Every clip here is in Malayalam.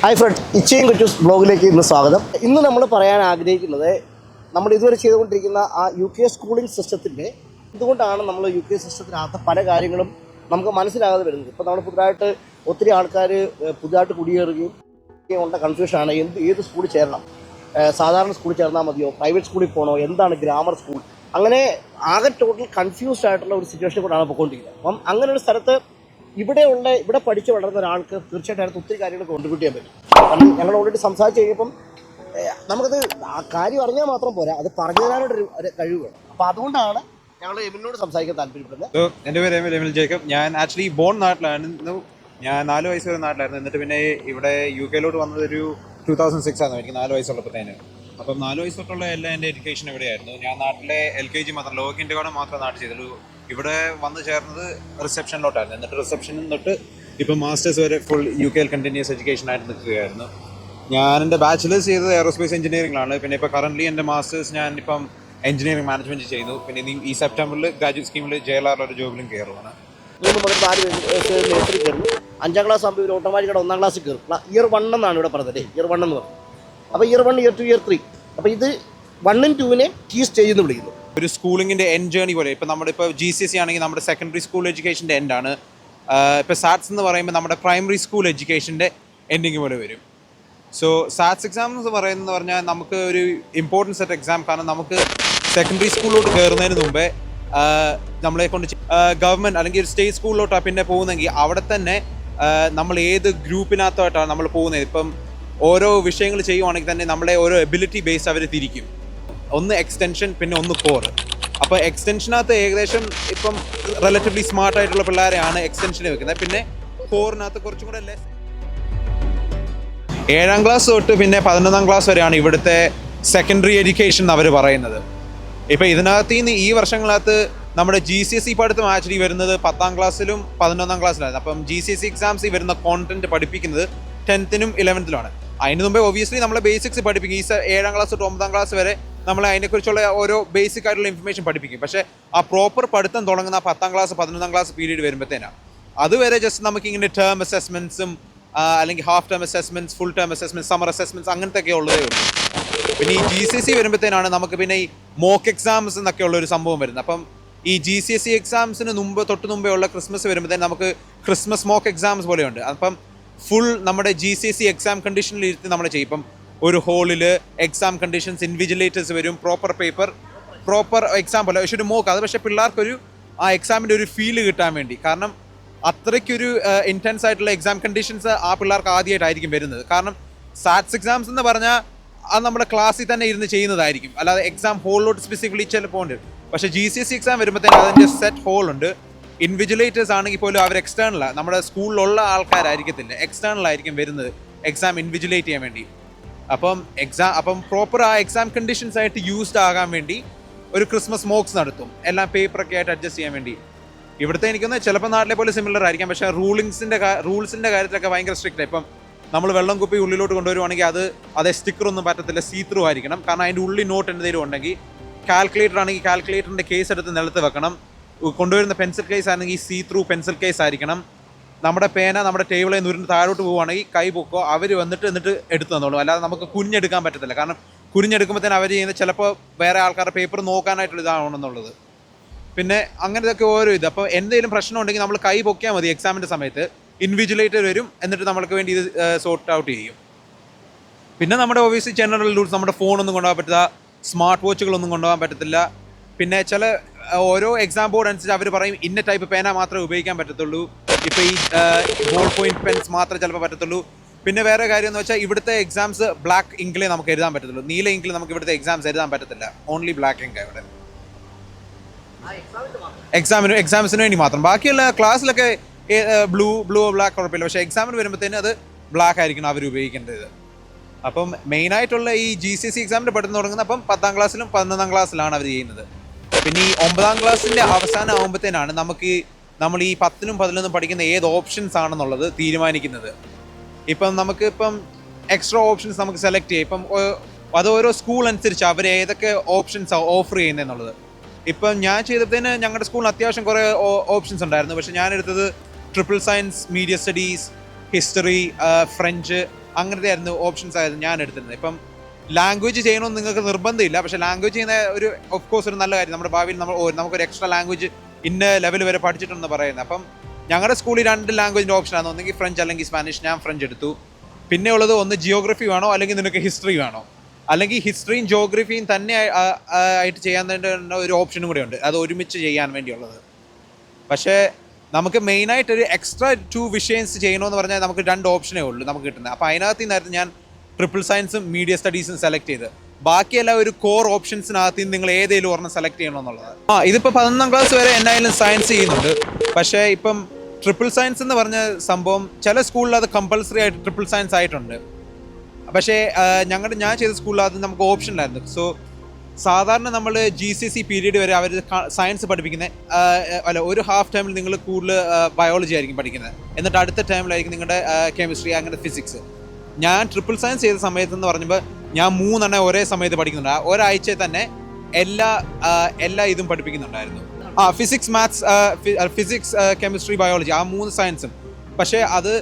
ഹായ് ഫ്രണ്ട്, ഇച്ചയും കൊച്ചൂസ് ബ്ലോഗിലേക്ക് ഇന്ന് സ്വാഗതം. ഇന്ന് നമ്മൾ പറയാൻ ആഗ്രഹിക്കുന്നത് നമ്മൾ ഇതുവരെ ചെയ്തുകൊണ്ടിരിക്കുന്ന ആ UK സ്കൂളിംഗ് സിസ്റ്റത്തിൻ്റെ എന്തുകൊണ്ടാണ് നമ്മൾ UK സിസ്റ്റത്തിനകത്ത് പല കാര്യങ്ങളും നമുക്ക് മനസ്സിലാകാതെ വരുന്നത്. ഇപ്പോൾ നമ്മൾ പുതുതായിട്ട് ഒത്തിരി ആൾക്കാർ പുതുതായിട്ട് കുടിയേറുകയും ഉണ്ട കൺഫ്യൂഷനാണ് ഏത് സ്കൂളിൽ ചേരണം, സാധാരണ സ്കൂളിൽ ചേർന്നാൽ മതിയോ, പ്രൈവറ്റ് സ്കൂളിൽ പോകണോ, എന്താണ് ഗ്രാമർ സ്കൂൾ, അങ്ങനെ ആകെ ടോട്ടൽ കൺഫ്യൂസ്ഡ് ആയിട്ടുള്ള ഒരു സിറ്റുവേഷൻ കൂടാണ് പോയിക്കൊണ്ടിരിക്കുന്നത്. അപ്പം അങ്ങനെ ഒരു സ്ഥലത്ത് ഇവിടെ പഠിച്ച് വളർന്ന ഒരാൾക്ക് തീർച്ചയായിട്ടും അതിനകത്ത് ഒത്തിരി കാര്യങ്ങൾ കോൺട്രിബ്യൂട്ട് ചെയ്യാൻ പറ്റും. കാരണം ഞങ്ങൾ ഓൾറെഡി സംസാരിച്ച് കഴിഞ്ഞപ്പം നമുക്കത് ആ കാര്യം അറിഞ്ഞാൽ മാത്രം പോരാ, അത് പറഞ്ഞു തരാനൊരു കഴിവ് വേണം. അപ്പോൾ അതുകൊണ്ടാണ് ഞങ്ങൾ എമിലിനോട് സംസാരിക്കാൻ താല്പര്യപ്പെടുന്നത്. എൻ്റെ പേര് എമിൽ ജേക്കബ്. ഞാൻ ആക്ച്വലി ബോൺ നാട്ടിലായിരുന്നു. ഞാൻ 4 വയസ്സ് വരെ നാട്ടിലായിരുന്നു. എന്നിട്ട് പിന്നെ ഇവിടെ UK വന്നതൊരു 2006 ആണ്. എനിക്ക് 4 വയസ്സുള്ളപ്പോഴത്തേന്. അപ്പം 4 വയസ്സ് തൊട്ടുള്ള എല്ലാ എൻ്റെ എഡ്യൂക്കേഷൻ ഇവിടെയായിരുന്നു. ഞാൻ നാട്ടിലെ LKG മാത്രം, ലോവർ കിൻഡർഗാർട്ടൻ മാത്രം നാട്ടിൽ ചെയ്തുള്ളൂ. ഇവിടെ വന്ന് ചേർന്നത് റിസപ്ഷനിലോട്ടായിരുന്നു. എന്നിട്ട് റിസപ്ഷനിൽ തൊട്ട് ഇപ്പം മാസ്റ്റേഴ്സ് വരെ ഫുൾ UK കണ്ടിന്യൂസ് എഡ്യൂക്കേഷൻ ആയിട്ട് നിൽക്കുകയായിരുന്നു. ഞാൻ എൻ്റെ ബാച്ചിലേഴ്സ് ചെയ്തത് എയറോസ്പേസ് എഞ്ചിനീയറിംഗിലാണ്. പിന്നെ ഇപ്പോൾ കറൻ്റ്ലി എൻ്റെ മാസ്റ്റേഴ്സ് ഞാൻ ഇപ്പം എഞ്ചിനീയറിംഗ് മാനേജ്മെൻറ്റ് ചെയ്യുന്നു. പിന്നെ ഈ സെപ്റ്റംബറിൽ ഗ്രാജുവേറ്റ് സ്കീമിൽ JLR ഒരു ജോബിലും കയറുവാണ്. 3 മുതൽ 4 നേഴ്സറി കയറുന്നു. 5ാം ക്ലാസ് ആകുമ്പോൾ ഇവർ ഓട്ടോമാറ്റിക്കായിട്ട് 1ാം ക്ലാസ്സിൽ കയറും. ഇയർ 1 എന്നാണ് ഇവിടെ പറഞ്ഞത്. ഇയർ 1 എന്ന് പറഞ്ഞു. അപ്പോൾ ഇയർ 1, ഇയർ 2, ഇയർ 3. അപ്പോൾ ഇത് 1 ഉം 2 കീ സ്റ്റേജ് എന്ന് വിളിക്കുന്നു. ഒരു സ്കൂളിങ്ങിൻ്റെ എൻഡ് ജേണി പോലെ. ഇപ്പോൾ നമ്മുടെ ഇപ്പോൾ GCSE ആണെങ്കിൽ നമ്മുടെ സെക്കൻഡറി സ്കൂൾ എഡ്യൂക്കേഷൻ്റെ എൻഡാണ്. ഇപ്പോൾ സാറ്റ്സ് എന്ന് പറയുമ്പോൾ നമ്മുടെ പ്രൈമറി സ്കൂൾ എഡ്യൂക്കേഷൻ്റെ എൻഡിങ് പോലെ വരും. സോ സാറ്റ്സ് എക്സാം എന്ന് പറഞ്ഞാൽ നമുക്ക് ഒരു ഇമ്പോർട്ടൻറ്റ് സെറ്റ് എക്സാം. കാരണം നമുക്ക് സെക്കൻഡറി സ്കൂളിലോട്ട് കയറുന്നതിന് മുമ്പേ നമ്മളെ കൊണ്ട് ഗവൺമെൻറ് അല്ലെങ്കിൽ ഒരു സ്റ്റേറ്റ് സ്കൂളിലോട്ടാണ് പിന്നെ പോകുന്നതെങ്കിൽ അവിടെ തന്നെ നമ്മൾ ഏത് ഗ്രൂപ്പിനകത്തോട്ടാണ് നമ്മൾ പോകുന്നത്. ഇപ്പം ഓരോ വിഷയങ്ങൾ ചെയ്യുവാണെങ്കിൽ തന്നെ നമ്മളെ ഓരോ എബിലിറ്റി ബേസ് അവർ തിരിക്കും. ഒന്ന് എക്സ്റ്റൻഷൻ, പിന്നെ ഒന്ന് കോർ. അപ്പോൾ എക്സ്റ്റൻഷനകത്ത് ഏകദേശം ഇപ്പം റിലേറ്റീവ്ലി സ്മാർട്ടായിട്ടുള്ള പിള്ളേരെയാണ് എക്സ്റ്റൻഷനിൽ വെക്കുന്നത്. പിന്നെ കോറിനകത്ത് കുറച്ചും കൂടെ ലെസ്. 7ാം ക്ലാസ് തൊട്ട് പിന്നെ 11ാം ക്ലാസ് വരെയാണ് ഇവിടുത്തെ സെക്കൻഡറി എഡ്യൂക്കേഷൻ അവർ പറയുന്നത്. ഇപ്പോൾ ഇതിനകത്ത് നിന്ന് ഈ വർഷങ്ങളകത്ത് നമ്മുടെ GCSE പഠിത്തം ആക്ച്വലി വരുന്നത് 10ാം ക്ലാസ്സിലും 11ാം ക്ലാസ്സിലാണ്. അപ്പം GCSE എക്സാംസ് വരുന്ന കോണ്ടന്റ് പഠിപ്പിക്കുന്നത് 10th-നും 11th-ലുമാണ്. അതിന് മുമ്പേ ഒബ്വിയസ്ലി നമ്മളെ ബേസിക്സ് പഠിപ്പിക്കും. 7ാം ക്ലാസ് തൊട്ട് 9ാം ക്ലാസ് വരെ നമ്മളെ അതിനെക്കുറിച്ചുള്ള ഓരോ ബേസിക് ആയിട്ടുള്ള ഇൻഫർമേഷൻ പഠിപ്പിക്കും. പക്ഷേ ആ പ്രോപ്പർ പഠിത്തം തുടങ്ങുന്ന 10ാം ക്ലാസ് 11ാം ക്ലാസ് പീരീഡ് വരുമ്പോഴത്തേനാണ്. അതുവരെ ജസ്റ്റ് നമുക്കിങ്ങനെ ടേം അസസ്മെൻറ്റ്സും അല്ലെങ്കിൽ half term assessments, full term assessments, summer assessments അങ്ങനത്തെ ഒക്കെ ഉള്ളതേ ഉള്ളൂ. പിന്നെ ഈ GCSE വരുമ്പോഴത്തേനാണ് നമുക്ക് പിന്നെ ഈ മോക്ക് എക്സാംസ് എന്നൊക്കെ ഉള്ളൊരു സംഭവം വരുന്നത്. അപ്പം ഈ GCSE എക്സാംസിന് തൊട്ട് മുമ്പേ ഉള്ള ക്രിസ്മസ് വരുമ്പോഴത്തേന് നമുക്ക് ക്രിസ്മസ് മോക്ക് എക്സാംസ് പോലെയുണ്ട്. അപ്പം ഫുൾ നമ്മുടെ GCSE എക്സാം കണ്ടീഷനിൽ ഇരുത്തി നമ്മൾ ചെയ്യും. ഇപ്പം ഒരു ഹോളിൽ എക്സാം കണ്ടീഷൻസ്, ഇൻവിജിലേറ്റേഴ്സ് വരും, പ്രോപ്പർ പേപ്പർ, പ്രോപ്പർ എക്സാം പോലെ. പക്ഷെ ഒരു മോക്ക് അത് പക്ഷേ പിള്ളേർക്കൊരു ആ എക്സാമിൻ്റെ ഒരു ഫീല് കിട്ടാൻ വേണ്ടി. കാരണം അത്രയ്ക്കൊരു ഇൻറ്റൻസ് ആയിട്ടുള്ള എക്സാം കണ്ടീഷൻസ് ആ പിള്ളേർക്ക് ആദ്യമായിട്ടായിരിക്കും വരുന്നത്. കാരണം സാറ്റ്സ് എക്സാംസ് എന്ന് പറഞ്ഞാൽ അത് നമ്മുടെ ക്ലാസ്സിൽ തന്നെ ഇരുന്ന് ചെയ്യുന്നതായിരിക്കും. അല്ലാതെ എക്സാം ഹോളിലോട്ട് സ്പെസിഫിക്കലി ചിലപ്പോൾ ഉണ്ട്. പക്ഷേ GCSE എക്സാം വരുമ്പോഴത്തേനും അതിൻ്റെ സെറ്റ് ഹോളുണ്ട്. ഇൻവിജിലേറ്റേഴ്സ് ആണെങ്കിൽ പോലും അവർ എക്സ്റ്റേണലാണ്, നമ്മുടെ സ്കൂളിലുള്ള ആൾക്കാരായിരിക്കത്തില്ല, എക്സ്റ്റേണൽ ആയിരിക്കും വരുന്നത് എക്സാം ഇൻവിജിലേറ്റ് ചെയ്യാൻ വേണ്ടി. അപ്പം പ്രോപ്പർ ആ എക്സാം കണ്ടീഷൻസ് ആയിട്ട് യൂസ്ഡ് ആകാൻ വേണ്ടി ഒരു ക്രിസ്മസ് മോക്സ് നടത്തും, എല്ലാം പേപ്പറൊക്കെ ആയിട്ട് അഡ്ജസ്റ്റ് ചെയ്യാൻ വേണ്ടി. ഇവിടുത്തെ എനിക്കൊന്ന് ചിലപ്പോൾ നാട്ടിലെ പോലെ സിമിലർ ആയിരിക്കാം. പക്ഷേ റൂൾസിൻ്റെ കാര്യത്തിലൊക്കെ ഭയങ്കര സ്ട്രിക്റ്റ്. ഇപ്പം നമ്മൾ വെള്ളം കുപ്പി ഉള്ളിലോട്ട് കൊണ്ടുവരുവാണെങ്കിൽ അതേ സ്റ്റിക്കറൊന്നും പറ്റത്തില്ല, സീ ത്രൂ ആയിരിക്കണം. കാരണം അതിൻ്റെ ഉള്ളിൽ നോട്ട് എന്തെങ്കിലും ഉണ്ടെങ്കിൽ, കാൽക്കുലേറ്റർ ആണെങ്കിൽ കാൽക്കുലേറ്ററിൻ്റെ കേസ് എടുത്ത് നിലത്ത് വെക്കണം. കൊണ്ടുവരുന്ന പെൻസിൽ കേസ് ആണെങ്കിൽ സീ ത്രൂ പെൻസിൽ കേസ് ആയിരിക്കണം. നമ്മുടെ പേന നമ്മുടെ ടേബിളിൽ നിന്ന് താഴോട്ട് പോവുകയാണെങ്കിൽ കൈ പൊക്കോ, അവർ എന്നിട്ട് എടുത്തു തന്നോളൂ. അല്ലാതെ നമുക്ക് കുഞ്ഞെടുക്കാൻ പറ്റത്തില്ല. കാരണം കുഞ്ഞെടുക്കുമ്പോഴത്തേന് അവർ ചെയ്യുന്നത് ചിലപ്പോൾ വേറെ ആൾക്കാരുടെ പേപ്പർ നോക്കാനായിട്ടുള്ള ഇതാണെന്നുള്ളത്. പിന്നെ അങ്ങനത്തെ ഓരോ ഇത്. അപ്പോൾ എന്തെങ്കിലും പ്രശ്നം ഉണ്ടെങ്കിൽ നമ്മൾ കൈ പൊക്കിയാൽ മതി. എക്സാമിൻ്റെ സമയത്ത് ഇൻവിജിലേറ്റർ വരും, എന്നിട്ട് നമ്മൾക്ക് വേണ്ടി ഇത് സോർട്ട് ഔട്ട് ചെയ്യും. പിന്നെ നമ്മുടെ ഓബിയസ്ലി ജനറൽ റൂൾസ്, നമ്മുടെ ഫോണൊന്നും കൊണ്ടുപോകാൻ പറ്റില്ല, സ്മാർട്ട് വാച്ചുകളൊന്നും കൊണ്ടുപോകാൻ പറ്റത്തില്ല. പിന്നെ ചില ഓരോ എക്സാം ബോർഡ് അനുസരിച്ച് അവർ പറയും ഇന്ന ടൈപ്പ് പേന മാത്രമേ ഉപയോഗിക്കാൻ പറ്റത്തുള്ളൂ. ഇപ്പോൾ ഈ ബോൾ പോയിന്റ് പെൻസ് മാത്രമേ ചിലപ്പോൾ പറ്റത്തുള്ളൂ. പിന്നെ വേറെ കാര്യം എന്ന് വെച്ചാൽ ഇവിടുത്തെ എക്സാംസ് ബ്ലാക്ക് ഇങ്കിലേ നമുക്ക് എഴുതാൻ പറ്റത്തുള്ളൂ. നീല ഇങ്കിൽ നമുക്ക് ഇവിടുത്തെ എക്സാംസ് എഴുതാൻ പറ്റത്തില്ല. ഓൺലി ബ്ലാക്ക് ഇങ്ക് ഇവിടെ എക്സാംസിന് വേണ്ടി മാത്രം. ബാക്കിയുള്ള ക്ലാസ്സിലൊക്കെ ബ്ലൂ ബ്ലാക്ക് കുഴപ്പമില്ല. പക്ഷേ എക്സാമിന് വരുമ്പോഴത്തേനും അത് ബ്ലാക്ക് ആയിരിക്കണം അവർ ഉപയോഗിക്കേണ്ടത്. അപ്പം മെയിനായിട്ടുള്ള ഈ GCSE എക്സാമിൻ്റെ പഠിത്തം തുടങ്ങുന്നത് അപ്പം 10ാം ക്ലാസ്സിലും 11ാം ക്ലാസ്സിലാണ് അവർ ചെയ്യുന്നത്. പിന്നെ ഈ 9ാം ക്ലാസ്സിൻ്റെ അവസാനം ആകുമ്പോഴത്തേനാണ് നമ്മൾ ഈ 10നും 11നും പഠിക്കുന്ന ഏത് ഓപ്ഷൻസ് ആണെന്നുള്ളത് തീരുമാനിക്കുന്നത്. ഇപ്പം എക്സ്ട്രാ ഓപ്ഷൻസ് നമുക്ക് സെലക്ട് ചെയ്യാം. ഇപ്പം അത് ഓരോ സ്കൂൾ അനുസരിച്ച് അവർ ഏതൊക്കെ ഓപ്ഷൻസ് ഓഫർ ചെയ്യുന്നതെന്നുള്ളത്. ഇപ്പം ഞാൻ ചെയ്തപ്പോഴത്തേന് ഞങ്ങളുടെ സ്കൂളിന് അത്യാവശ്യം കുറേ ഓപ്ഷൻസ് ഉണ്ടായിരുന്നു. പക്ഷേ ഞാനെടുത്തത് triple science, media studies, history, French, അങ്ങനത്തെ ആയിരുന്നു ഓപ്ഷൻസ് ആയിരുന്നു ഞാൻ എടുത്തിരുന്നത്. ഇപ്പം ലാംഗ്വേജ് ചെയ്യണമെന്ന് നിങ്ങൾക്ക് നിർബന്ധമില്ല, പക്ഷേ ലാംഗ്വേജ് ചെയ്യുന്ന ഒരു ഓഫ് കോഴ്സ് ഒരു നല്ല കാര്യം. നമ്മുടെ ഭാവിയിൽ നമുക്കൊരു എക്സ്ട്രാ ലാംഗ്വേജ് ഇന്ന ലെവൽ വരെ പഠിച്ചിട്ടുണ്ടെന്ന് പറയുന്നത്. അപ്പം ഞങ്ങളുടെ സ്കൂളിൽ 2 ലാംഗ്വേജിൻ്റെ ഓപ്ഷനാണ്, ഒന്നെങ്കിൽ ഫ്രഞ്ച് അല്ലെങ്കിൽ സ്പാനിഷ്. ഞാൻ ഫ്രഞ്ച് എടുത്തു. പിന്നെ ഉള്ളത് ഒന്ന് ജിയോഗ്രഫി വേണോ അല്ലെങ്കിൽ നിനക്ക് ഹിസ്റ്ററി വേണോ, അല്ലെങ്കിൽ ഹിസ്റ്ററിയും ജിയോഗ്രഫിയും തന്നെ ആയിട്ട് ചെയ്യാൻ ഒരു ഓപ്ഷനും കൂടെ ഉണ്ട്, അത് ഒരുമിച്ച് ചെയ്യാൻ വേണ്ടിയുള്ളത്. പക്ഷേ നമുക്ക് മെയിനായിട്ട് ഒരു എക്സ്ട്രാ 2 വിഷയൻസ് ചെയ്യണമെന്ന് പറഞ്ഞാൽ നമുക്ക് 2 ഓപ്ഷനേ ഉള്ളൂ നമുക്ക് കിട്ടുന്നത്. അപ്പോൾ അതിനകത്ത് നിന്നായിരുന്നു ഞാൻ ട്രിപ്പിൾ സയൻസും മീഡിയ സ്റ്റഡീസും സെലക്ട് ചെയ്ത്. ബാക്കിയെല്ലാം ഒരു കോർ ഓപ്ഷൻസിനകത്ത് നിന്ന് നിങ്ങൾ ഏതെങ്കിലും ഒരെണ്ണം സെലക്ട് ചെയ്യണമെന്നുള്ളത്. ഇതിപ്പോൾ 11ാം ക്ലാസ് വരെ എന്നായാലും സയൻസ് ചെയ്യുന്നുണ്ട്. പക്ഷേ ഇപ്പം ട്രിപ്പിൾ സയൻസ് എന്ന് പറഞ്ഞ സംഭവം ചില സ്കൂളിൽ അത് കമ്പൾസറി ആയിട്ട് ട്രിപ്പിൾ സയൻസ് ആയിട്ടുണ്ട്. പക്ഷേ ഞാൻ ചെയ്ത സ്കൂളിൽ അത് നമുക്ക് ഓപ്ഷനിലായിരുന്നു. സോ സാധാരണ നമ്മൾ GCSE പീരീഡ് വരെ അവർ സയൻസ് പഠിപ്പിക്കുന്നത് ഒരു ഹാഫ് ടൈമിൽ നിങ്ങൾ കൂടുതൽ ബയോളജി ആയിരിക്കും പഠിക്കുന്നത്, എന്നിട്ട് അടുത്ത ടൈമിലായിരിക്കും നിങ്ങളുടെ കെമിസ്ട്രി, അങ്ങനെ ഫിസിക്സ്. ഞാൻ ട്രിപ്പിൾ സയൻസ് ചെയ്ത സമയത്തെന്ന് പറയുമ്പോൾ ഞാൻ 3 എണ്ണം ഒരേ സമയത്ത് പഠിക്കുന്നുണ്ട്. ഒരാഴ്ചയിൽ തന്നെ എല്ലാ ഇതും പഠിപ്പിക്കുന്നുണ്ടായിരുന്നു. Physics, maths, physics, chemistry, biology, ആ 3 സയൻസും. പക്ഷേ അത്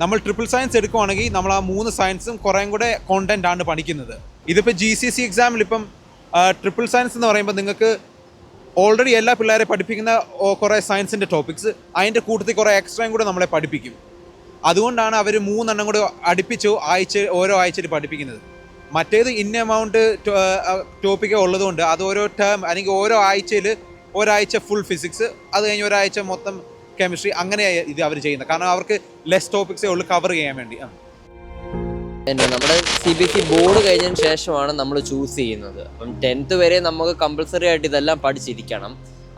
നമ്മൾ ട്രിപ്പിൾ സയൻസ് എടുക്കുവാണെങ്കിൽ നമ്മൾ ആ 3 സയൻസും കുറേം കൂടെ കോണ്ടന്റ് ആണ് പഠിക്കുന്നത്. ഇതിപ്പോൾ GCSE എക്സാമിൽ ഇപ്പം ട്രിപ്പിൾ സയൻസ് എന്ന് പറയുമ്പോൾ നിങ്ങൾക്ക് ഓൾറെഡി എല്ലാ പിള്ളേരെ പഠിപ്പിക്കുന്ന കുറേ സയൻസിൻ്റെ ടോപ്പിക്സ്, അതിൻ്റെ കൂട്ടത്തിൽ കുറേ എക്സ്ട്രയും കൂടെ നമ്മളെ പഠിപ്പിക്കും. അതുകൊണ്ടാണ് അവർ 3 എണ്ണം കൂടെ അടുപ്പിച്ച് ഓരോ ആഴ്ചയിൽ പഠിപ്പിക്കുന്നത്. മറ്റേത് ഇന്ന എമൗണ്ട് ടോപ്പിക്ക് ഉള്ളതുകൊണ്ട് അത് ഓരോ ടേം അല്ലെങ്കിൽ ഓരോ ആഴ്ചയിൽ ഒരാഴ്ച ഫുൾ ഫിസിക്സ്, അത് കഴിഞ്ഞ് ഒരാഴ്ച മൊത്തം കെമിസ്ട്രി, അങ്ങനെയാണ് ഇത് അവർ ചെയ്യുന്നത്. കാരണം അവർക്ക് ലെസ് ടോപ്പിക്സേ ഉള്ളൂ കവർ ചെയ്യാൻ വേണ്ടി. നമ്മുടെ CBSE ബോർഡ് കഴിഞ്ഞതിന് ശേഷമാണ് നമ്മൾ ചൂസ് ചെയ്യുന്നത്. അപ്പം 10th വരെ നമുക്ക് കമ്പൾസറി ആയിട്ട് ഇതെല്ലാം പഠിച്ചിരിക്കണം.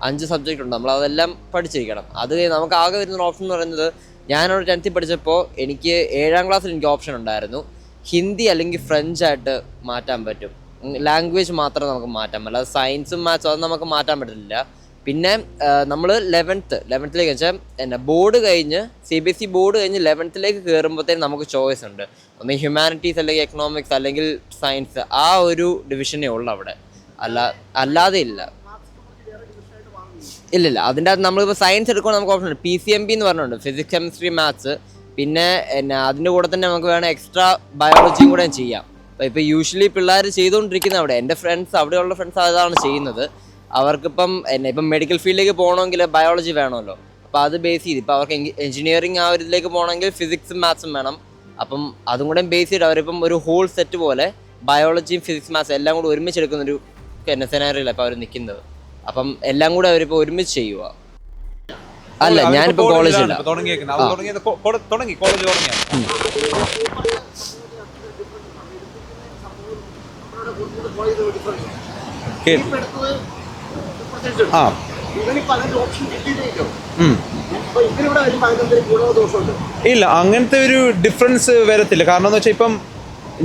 5 സബ്ജക്റ്റ് ഉണ്ട്, നമ്മൾ അതെല്ലാം പഠിച്ചിരിക്കണം. അത് നമുക്ക് ആകെ വരുന്ന ഓപ്ഷൻ എന്ന് പറയുന്നത്, ഞാനവിടെ 10th പഠിച്ചപ്പോൾ എനിക്ക് 7ാം ക്ലാസ്സിൽ എനിക്ക് ഓപ്ഷൻ ഉണ്ടായിരുന്നു, ഹിന്ദി അല്ലെങ്കിൽ ഫ്രഞ്ച് ആയിട്ട് മാറ്റാൻ പറ്റും. ലാംഗ്വേജ് മാത്രമേ നമുക്ക് മാറ്റാൻ പറ്റില്ല, അല്ലാതെ സയൻസും മാത്സും അത് നമുക്ക് മാറ്റാൻ പറ്റില്ല. പിന്നെ നമ്മൾ 11th വെച്ചാൽ ബോർഡ് കഴിഞ്ഞ് CBSE ബോർഡ് കഴിഞ്ഞ് 11th കയറുമ്പോഴത്തേനും നമുക്ക് ചോയ്സ് ഉണ്ട്. ഒന്ന് ഹ്യൂമാനിറ്റീസ് അല്ലെങ്കിൽ എക്കണോമിക്സ് അല്ലെങ്കിൽ സയൻസ്, ആ ഒരു ഡിവിഷനേ ഉള്ളൂ അവിടെ, അല്ലാതെ ഇല്ല. അതിൻ്റെ അകത്ത് നമ്മളിപ്പോൾ സയൻസ് എടുക്കുമ്പോൾ നമുക്ക് ഓപ്ഷൻ ഉണ്ട്. PCMB എന്ന് പറഞ്ഞിട്ടുണ്ട്, ഫിസിക്സ്, കെമിസ്ട്രി, മാത്സ്. പിന്നെ അതിൻ്റെ കൂടെ തന്നെ നമുക്ക് വേണം എക്സ്ട്രാ ബയോളജിയും കൂടെ ചെയ്യാം. ഇപ്പോൾ യൂഷ്വലി പിള്ളേർ ചെയ്തുകൊണ്ടിരിക്കുന്നത് അവിടെ, എൻ്റെ ഫ്രണ്ട്സ്, അവിടെയുള്ള ഫ്രണ്ട്സ് അതാണ് ചെയ്യുന്നത്. അവർക്കിപ്പം ഇപ്പം മെഡിക്കൽ ഫീൽഡിലേക്ക് പോകണമെങ്കിൽ ബയോളജി വേണമല്ലോ. അപ്പോൾ അത് ബേസ് ചെയ്ത് ഇപ്പോൾ അവർക്ക് എഞ്ചിനീയറിംഗ് ആ ഒരു ഇതിലേക്ക് പോകണമെങ്കിൽ ഫിസിക്സും മാത്സും വേണം. അപ്പം അതും കൂടെ ബേസ് ചെയ്ത് അവരിപ്പം ഒരു ഹോൾ സെറ്റ് പോലെ ബയോളജിയും ഫിസിക്സ്, മാത്സും എല്ലാം കൂടെ ഒരുമിച്ചെടുക്കുന്നൊരു സെനാറിയിലാണ് ഇപ്പോൾ അവർ നിൽക്കുന്നത്. അപ്പം എല്ലാം കൂടെ അവരിപ്പോൾ ഒരുമിച്ച് ചെയ്യുക. അല്ല, ഞാനിപ്പോൾ കോളേജില്ല. ഇല്ല, അങ്ങനത്തെ ഒരു ഡിഫറൻസ് വരത്തില്ല. കാരണം എന്ന് വെച്ചാൽ ഇപ്പം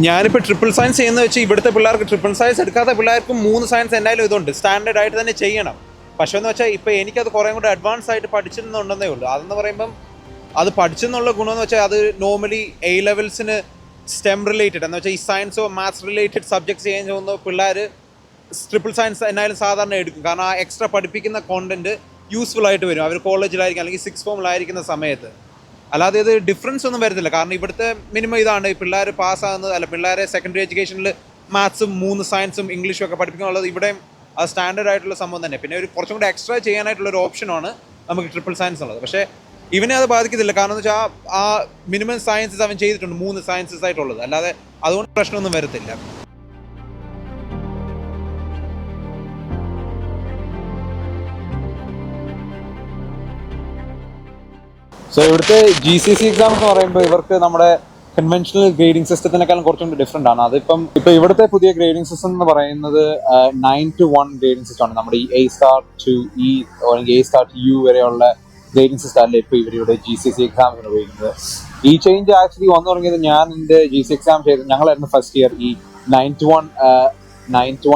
ഞാനിപ്പോൾ ട്രിപ്പിൾ സയൻസ് ചെയ്യുന്നത് വെച്ചാൽ ഇവിടുത്തെ പിള്ളേർക്ക്, ട്രിപ്പിൾ സയൻസ് എടുക്കാത്ത പിള്ളേർക്കും 3 സയൻസ് എന്തായാലും ഇതുണ്ട്, സ്റ്റാൻഡേർഡ് ആയിട്ട് തന്നെ ചെയ്യണം. പക്ഷേ എന്ന് വെച്ചാൽ ഇപ്പോൾ എനിക്കത് കുറേ കൂടെ അഡ്വാൻസ് ആയിട്ട് പഠിച്ചിരുന്നുണ്ടെന്നേ ഉള്ളൂ. അതെന്ന് പറയുമ്പം അത് പഠിച്ചെന്നുള്ള ഗുണമെന്ന് വെച്ചാൽ അത് നോർമലി A ലെവൽസിന് സ്റ്റെം റിലേറ്റഡ് എന്ന് വെച്ചാൽ ഈ സയൻസോ മാത്സ് റിലേറ്റഡ് സബ്ജക്ട്സ് ചെയ്യാൻ പോകുന്ന പിള്ളേർ ട്രിപ്പിൾ സയൻസ് എന്നാലും സാധാരണ എടുക്കും. കാരണം ആ എക്സ്ട്രാ പഠിപ്പിക്കുന്ന കോണ്ടന്റ് യൂസ്ഫുൾ ആയിട്ട് വരും. അവർ കോളേജിലായിരിക്കും അല്ലെങ്കിൽ 6th ഫോമിലായിരിക്കുന്ന സമയത്ത്. അല്ലാതെ ഇത് ഡിഫറൻസ് ഒന്നും വരത്തില്ല. കാരണം ഇവിടുത്തെ മിനിമം ഇതാണ്, പിള്ളേർ പാസ്സാകുന്നത്, അല്ല പിള്ളേരെ സെക്കൻഡറി എഡ്യൂക്കേഷനിൽ മാത്സും 3 സയൻസും ഇംഗ്ലീഷും ഒക്കെ പഠിപ്പിക്കാനുള്ളത് ഇവിടെയും ആ സ്റ്റാൻഡേർഡ് ആയിട്ടുള്ള സംഭവം തന്നെ. പിന്നെ ഒരു കുറച്ചും കൂടി എക്സ്ട്രാ ചെയ്യാനായിട്ടുള്ള ഒരു ഓപ്ഷനാണ് നമുക്ക് ട്രിപ്പിൾ സയൻസ് ഉള്ളത്. പക്ഷേ ഇവനെ അത് ബാധിക്കത്തില്ല. കാരണം എന്ന് വെച്ചാൽ ആ മിനിമം സയൻസസ് അവൻ ചെയ്തിട്ടുണ്ട്, 3 സയൻസസ് ആയിട്ടുള്ളത്. അല്ലാതെ അതുകൊണ്ട് പ്രശ്നമൊന്നും വരത്തില്ല. സോ ഇവിടുത്തെ GCSE എക്സാം എന്ന് പറയുമ്പോൾ ഇവർക്ക് നമ്മുടെ കൺവെൻഷണൽ ഗ്രേഡിംഗ് സിസ്റ്റത്തിനേക്കാളും കുറച്ചും കൂടി ഡിഫറെൻ്റ് ആണ്. അതിപ്പം ഇവിടുത്തെ പുതിയ ഗ്രേഡിംഗ് സിസ്റ്റം എന്ന് പറയുന്നത് 9 to 1 ഗ്രേഡിംഗ് സിസ്റ്റം ആണ്. നമ്മുടെ ഈ A star to E അല്ലെങ്കിൽ A star to U വരെയുള്ള ഗ്രേഡിംഗ് സിസ്റ്റം അല്ല ഇപ്പോൾ ഇവരുടെ GCSE എക്സാമിന് ഉപയോഗിക്കുന്നത്. ഈ ചേഞ്ച് ആക്ച്വലി വന്നു തുടങ്ങിയത് ഞാൻ എൻ്റെ GCSE എക്സാം ചെയ്ത് ഞങ്ങളായിരുന്നു ഫസ്റ്റ് ഇയർ ഈ 9 to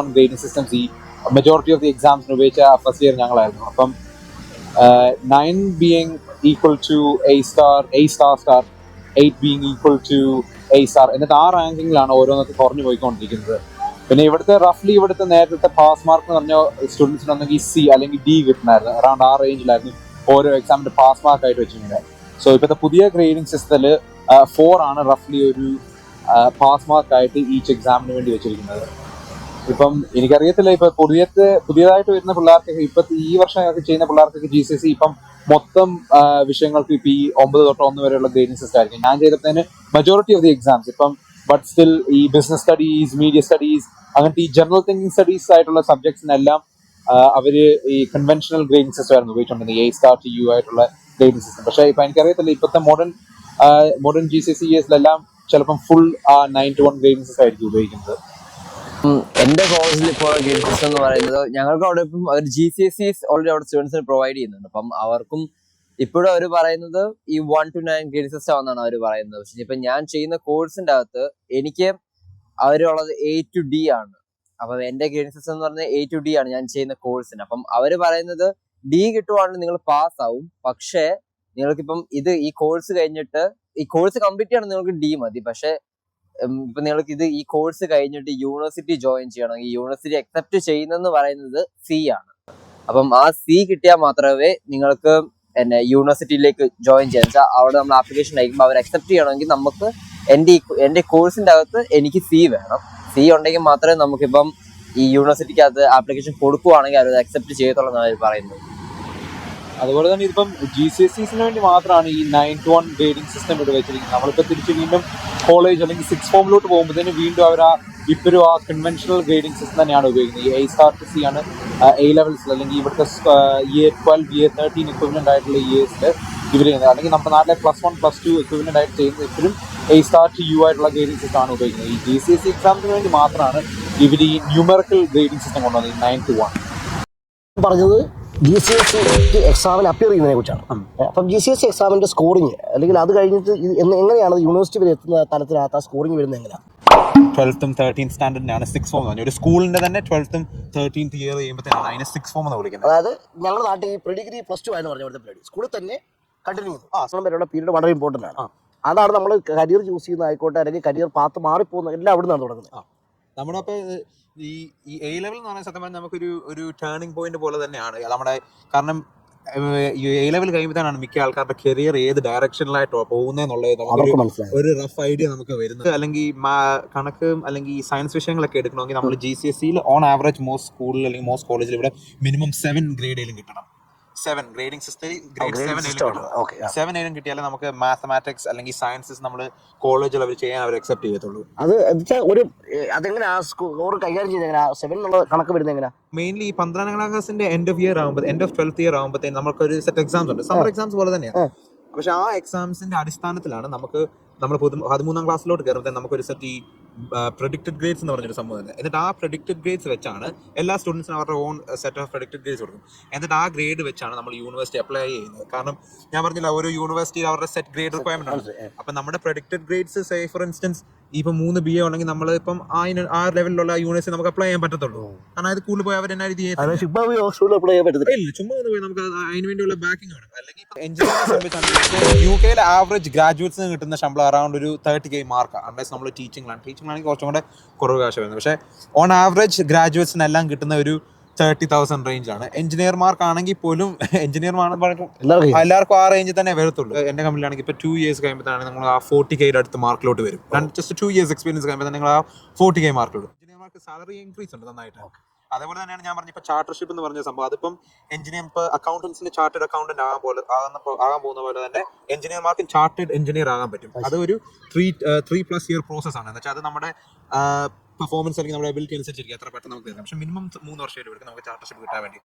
1 ഗ്രേഡിംഗ് സിസ്റ്റംസ് ഈ മെജോറിറ്റി ഓഫ് ദി എക്സാംസിന് ഉപയോഗിച്ച ഫസ്റ്റ് ഇയർ ഞങ്ങളായിരുന്നു. അപ്പം 9 being equal to A star, star, 8 being equal to A star. എന്നിട്ട് ആ റാങ്കിങ്ങിലാണ് ഓരോന്നൊക്കെ കുറഞ്ഞു പോയിക്കൊണ്ടിരിക്കുന്നത്. പിന്നെ ഇവിടുത്തെ നേരത്തെ പാസ് മാർക്ക് എന്ന് പറഞ്ഞ സ്റ്റുഡൻസിന് ഒന്നെങ്കിൽ C അല്ലെങ്കിൽ D കിട്ടുന്നായിരുന്നു. അറൗണ്ട് ആ റേഞ്ചിലായിരുന്നു ഓരോ എക്സാമിന്റെ പാസ് മാർക്ക് ആയിട്ട് വെച്ചിട്ടുണ്ട്. സോ ഇപ്പോഴത്തെ പുതിയ ഗ്രേഡിംഗ് സിസ്റ്റത്തിൽ 4 ആണ് റഫ്ലി ഒരു പാസ് മാർക്ക് ആയിട്ട് ഈച്ച് എക്സാമിന് വേണ്ടി വെച്ചിരിക്കുന്നത്. ഇപ്പം എനിക്കറിയത്തില്ല, ഇപ്പൊ പുതിയതായിട്ട് വരുന്ന പിള്ളേർക്ക്, ഇപ്പൊ ഈ വർഷം ചെയ്യുന്ന പിള്ളേർക്കൊക്കെ GCSE ഇപ്പം മൊത്തം വിഷയങ്ങൾക്ക് ഇപ്പൊ ഈ 9 തൊട്ട് 1 വരെയുള്ള ഗ്രേഡിംഗ് സിസ്റ്റം ആയിരിക്കും. ഞാൻ ചെയ്തപ്പോഴത്തേന് മജോറിറ്റി ഓഫ് ദി എക്സാംസ് ഇപ്പം ബട്ട് സ്റ്റിൽ ഈ ബിസിനസ് സ്റ്റഡീസ്, മീഡിയ സ്റ്റഡീസ്, അങ്ങനത്തെ ഈ ജനറൽ തിങ്കിങ് സ്റ്റഡീസ് ആയിട്ടുള്ള സബ്ജക്ട്സിനെല്ലാം അവര് ഈ കൺവെൻഷണൽ ഗ്രേഡിംഗ് സിസ്റ്റം ആയിരുന്നു ഉപയോഗിച്ചുകൊണ്ടിരുന്നത്, A* to U ആയിട്ടുള്ള ഗ്രേഡിംഗ് സിസ്റ്റം. പക്ഷെ ഇപ്പൊ എനിക്കറിയത്തില്ല, ഇപ്പോഴത്തെ മോഡേൺ GCSEസിലെല്ലാം ചിലപ്പം ഫുൾ 9 to 1 ഗ്രേഡിംഗ് സിസ്റ്റം ആയിരിക്കും ഉപയോഗിക്കുന്നത്. എന്റെ കോളേജിൽ ഇപ്പോൾ ഗ്രേഡ് സിസ്റ്റം എന്ന് പറയുന്നത്, ഞങ്ങൾക്ക് അവിടെ ഇപ്പം അവർ GCSEs ഓൾറെഡി അവിടെ സ്റ്റുഡൻസിന് പ്രൊവൈഡ് ചെയ്യുന്നുണ്ട്. അപ്പം അവർക്കും ഇപ്പോഴും അവർ പറയുന്നത് ഈ 1 to 9 ഗ്രേഡ് സിസ്റ്റം എന്നാണ് അവർ പറയുന്നത്. പക്ഷെ ഇപ്പൊ ഞാൻ ചെയ്യുന്ന കോഴ്സിന്റെ അകത്ത് എനിക്ക് അവരുള്ളത് A to D ആണ്. അപ്പം എന്റെ ഗ്രേഡ് സിസ്റ്റം എന്ന് പറഞ്ഞാൽ A to D ആണ് ഞാൻ ചെയ്യുന്ന കോഴ്സിന്. അപ്പം അവര് പറയുന്നത് D കിട്ടുവാണെങ്കിൽ നിങ്ങൾ പാസ് ആവും, പക്ഷേ നിങ്ങൾക്കിപ്പം ഈ കോഴ്സ് കഴിഞ്ഞിട്ട്, ഈ കോഴ്സ് കംപ്ലീറ്റ് ചെയ്യണം നിങ്ങൾക്ക് D മതി. പക്ഷെ ഇപ്പൊ നിങ്ങൾക്ക് ഈ കോഴ്സ് കഴിഞ്ഞിട്ട് യൂണിവേഴ്സിറ്റി ജോയിൻ ചെയ്യണമെങ്കിൽ യൂണിവേഴ്സിറ്റി അക്സെപ്റ്റ് ചെയ്യുന്നെന്ന് പറയുന്നത് C ആണ്. അപ്പം ആ C കിട്ടിയാൽ മാത്രമേ നിങ്ങൾക്ക് യൂണിവേഴ്സിറ്റിയിലേക്ക് ജോയിൻ ചെയ്യാൻ വെച്ചാൽ അവിടെ നമ്മൾ ആപ്ലിക്കേഷൻ അയക്കുമ്പോൾ അവർ അക്സെപ്റ്റ് ചെയ്യണമെങ്കിൽ നമുക്ക് എന്റെ കോഴ്സിന്റെ അകത്ത് എനിക്ക് C വേണം. C ഉണ്ടെങ്കിൽ മാത്രമേ നമുക്കിപ്പം ഈ യൂണിവേഴ്സിറ്റിക്ക് അകത്ത് ആപ്ലിക്കേഷൻ കൊടുക്കുവാണെങ്കിൽ അവർ അക്സെപ്റ്റ് ചെയ്യത്തുള്ളൂ എന്നാണ് അവർ പറയുന്നത്. അതുപോലെ തന്നെ ഇതിപ്പം GCSEസിന് വേണ്ടി മാത്രമാണ് ഈ 9 to 1 ഗ്രേഡിംഗ് സിസ്റ്റം ഇവിടെ വെച്ചിരിക്കുന്നത്. നമ്മളിപ്പോൾ തിരിച്ച് വീണ്ടും കോളേജ് അല്ലെങ്കിൽ 6th ഫോമിലോട്ട് പോകുമ്പോഴത്തേന് വീണ്ടും അവർ ഇപ്പോഴും ആ കൺവെൻഷണൽ ഗ്രേഡിംഗ് സിസ്റ്റം തന്നെയാണ് ഉപയോഗിക്കുന്നത്. ഈ A* to C ആണ് A ലെവൽസിൽ, അല്ലെങ്കിൽ ഇവിടുത്തെ Year 12, Year 13 ഇക്വിവലന്റ് ആയിട്ടുള്ള ഇയേഴ്സിൽ ഇവർ ചെയ്യുന്നത്. അല്ലെങ്കിൽ നമ്മുടെ നാട്ടിലെ +1, +2 ഇക്വിവലന്റ് ആയിട്ട് ചെയ്യുന്നത് ഇപ്പോഴും A* to U ആയിട്ടുള്ള ഗ്രേഡിംഗ് സിസ്റ്റം ആണ് ഉപയോഗിക്കുന്നത്. ഈ GCSE എക്സാമിന് വേണ്ടി മാത്രമാണ് ഇവർ ഈ ന്യൂമറിക്കൽ ഗ്രേഡിംഗ് സിസ്റ്റം കൊണ്ടുവന്നത്, ഈ 9 to 1. പറഞ്ഞത് GCSE എക്സാമിന് അപ്പിയർ ചെയ്യുന്നതിനെ കുറിച്ചാണ്. അപ്പം GCSE എക്സാമിന്റെ സ്കോറിങ്, അല്ലെങ്കിൽ അത് കഴിഞ്ഞിട്ട് എങ്ങനെയാണ് യൂണിവേഴ്സിറ്റി വരെ എത്തുന്ന തലത്തിനകത്ത് ആ സ്കോറിങ് വരുന്നത് എങ്ങനെയാണ്? 12th ഉം 13th സ്റ്റാൻഡേർഡിനാണ് 6th ഫോം എന്ന് പറഞ്ഞത്. ഒരു സ്കൂളിന്റെ തന്നെ 12th ഉം 13th ഇയർ ചെയ്യുമ്പോഴത്തേനാണ് അതിനെ 6th ഫോം എന്ന് വിളിക്കുന്നത്. അതായത് ഞങ്ങളുടെ നാട്ടിൽ ഈ പ്രീഡിഗ്രി +2 ആയെന്ന് പറഞ്ഞ അവിടുത്തെ പ്രീഡിഗ്രി സ്കൂളിൽ തന്നെ കണ്ടിന്യൂ ചെയ്യുന്നു. അവസാനം വരെയുള്ള പീരീഡ് വളരെ ഇമ്പോർട്ടൻ്റ് ആണ്. അതാണ് നമ്മൾ കരിയർ ചൂസ് ചെയ്യുന്ന ആയിക്കോട്ടെ, അല്ലെങ്കിൽ കരിയർ പാത്ത് മാറിപ്പോകുന്ന എല്ലാം അവിടെ നിന്നാണ് തുടങ്ങുന്നത്. നമ്മുടെ അപ്പോൾ ഈ A ലെവൽ എന്ന് പറഞ്ഞാൽ സത്യം പറഞ്ഞാൽ നമുക്കൊരു ടേണിംഗ് പോയിന്റ് പോലെ തന്നെയാണ് നമ്മുടെ. കാരണം A ലെവൽ കഴിയുമ്പോഴാണ് മിക്ക ആൾക്കാരുടെ കരിയർ ഏത് ഡയറക്ഷനിലായിട്ടോ പോകുന്നതെന്നുള്ളത് നമുക്ക് ഒരു റഫ് ഐഡിയ നമുക്ക് വരുന്നത്. അല്ലെങ്കിൽ കണക്ക് അല്ലെങ്കിൽ സയൻസ് വിഷയങ്ങളൊക്കെ എടുക്കണമെങ്കിൽ നമ്മൾ GCSEയിൽ ഓൺ ആവറേജ് മോസ്റ്റ് സ്കൂളിൽ അല്ലെങ്കിൽ മോസ്റ്റ് കോളേജിൽ ഇവിടെ മിനിമം 7 ഗ്രേഡേലും കിട്ടണം. 7 ഗ്രേഡിംഗ് സിസ്റ്റം, ഗ്രേഡ് 7 കിട്ടിയാലേ നമുക്ക് മാത്തമാറ്റിക്സ് അല്ലെങ്കിൽ സയൻസസ് നമ്മൾ കോളേജിൽ അവർ ചെയ്യാൻ അവർ അക്സെപ്റ്റ് ചെയ്യത്തുള്ളൂ. അത് അതെങ്ങനെ ആ സ്കോർ കൈകാര്യം ചെയ്ത് എങ്ങനെ 7 എന്നുള്ള കണക്ക് വരുന്നത് എങ്ങനെയാ? മെയിൻലി 12ാം ക്ലാസ്സിന്റെ എൻഡ് ഓഫ് 12th ഇയർ ആകുമ്പോഴത്തേക്കും നമുക്ക് ഒരു സെറ്റ് എക്സാംസ് ഉണ്ട്, സമ്മർ എക്സാംസ് പോലെ തന്നെയാണ്. പക്ഷെ ആ എക്സാംസിന്റെ അടിസ്ഥാനത്തിലാണ് നമ്മൾ 13ാം ക്ലാസ്സിലോട്ട് കയറുമ്പോൾ നമുക്കൊരു സെറ്റ് ഈ പ്രഡിക്റ്റഡ് ഗ്രേഡ്സ് എന്ന് പറഞ്ഞൊരു സംഭവം ഉണ്ട്. എന്നിട്ട് ആ പ്രഡിക്റ്റഡ് ഗ്രേഡ്സ് വെച്ചാണ് എല്ലാ സ്റ്റുഡൻസിനും അവരുടെ on set of predicted grades കൊടുക്കും. എന്നിട്ട് ആ ഗ്രേഡ് വെച്ചാണ് നമ്മൾ യൂണിവേഴ്സിറ്റി അപ്ലൈ ചെയ്യുന്നത്. കാരണം ഞാൻ പറഞ്ഞില്ല, ഓരോ യൂണിവേഴ്സിറ്റി അവരുടെ സെറ്റ് ഗ്രേഡ് റിക്വയർമെന്റ് ആണ്. അപ്പം നമ്മുടെ predicted grades say for instance ഇപ്പം 3 BA ഉണ്ടെങ്കിൽ നമ്മൾ ഇപ്പം ആ ലെവലിലുള്ള യൂണിവേഴ്സിറ്റി നമുക്ക് അപ്ലൈ ചെയ്യാൻ പറ്റത്തുള്ളൂ. കാരണം അത് കൂടുതൽ പോയി അവർ എന്നാ ചുമ്മാ പോയി നമുക്ക് അതിന് വേണ്ടിയുള്ള ബാക്കിംഗ് വേണം. അല്ലെങ്കിൽ എഞ്ചിനീയറിംഗ് UK ആവറേജ് ഗ്രാജുവേറ്റ്സിന് കിട്ടുന്ന ശമ്പളം അറൗണ്ട് ഒരു 30K മാർക്കാണ്. അൺലെസ് നമ്മൾ ടീച്ചിങ്ങിലാണെങ്കിൽ കുറച്ചും കൂടെ കുറവ് കാശ് വരുന്നത്. പക്ഷേ ഓൺ ആവറേജ് ഗ്രാജുവേറ്റ്സിനെല്ലാം കിട്ടുന്ന ഒരു 30,000 റേഞ്ചാണ്. എഞ്ചിനീയർമാർക്കാണെങ്കിൽ പോലും എല്ലാവർക്കും ആ റേഞ്ചിൽ തന്നെ വരത്തുള്ളൂ. എന്റെ കമ്പനിയിലാണെങ്കിൽ ഇപ്പോൾ 2 years കഴിയുമ്പോഴാണ് നിങ്ങൾ ആ 40K അടുത്ത് മാർക്കിലോട്ട് വരും. ജസ്റ്റ് 2 years എക്സ്പീരിയൻസ് കഴിയുമ്പോൾ നിങ്ങൾ ആ 40K മാർക്കിലോട്ട്. എഞ്ചിനീയർമാർക്ക് സാലറി ഇൻക്രീസ് ഉണ്ട് നന്നായിട്ട്. അതേപോലെ തന്നെയാണ് ഞാൻ പറഞ്ഞ ഇപ്പോൾ ചാർട്ടർഷിപ്പ് എന്ന് പറഞ്ഞ സംഭവം. അതിപ്പം എഞ്ചിനീയർ ഇപ്പോൾ അക്കൗണ്ടൻസിന് ചാർട്ടേഡ് അക്കൗണ്ടന്റ് ആകാൻ പോകുന്ന പോലെ തന്നെ എഞ്ചിനീയർമാർക്കും ചാർട്ടേഡ് എഞ്ചിനീയർ ആകാൻ പറ്റും. അത് ഒരു 3+ year പ്രോസസ് ആണ്. എന്ന് വെച്ചാൽ അത് നമ്മുടെ പെർഫോമൻസ് അല്ലെങ്കിൽ നമ്മുടെ എബിലിറ്റി അനുസരിച്ചിരിക്കും എത്ര പെട്ടെന്ന് നമുക്ക് തരാം. പക്ഷേ മിനിമം 3 വർഷം എടുക്കും നമുക്ക് ചാർട്ടർഷിപ്പ് കിട്ടാൻ വേണ്ടി.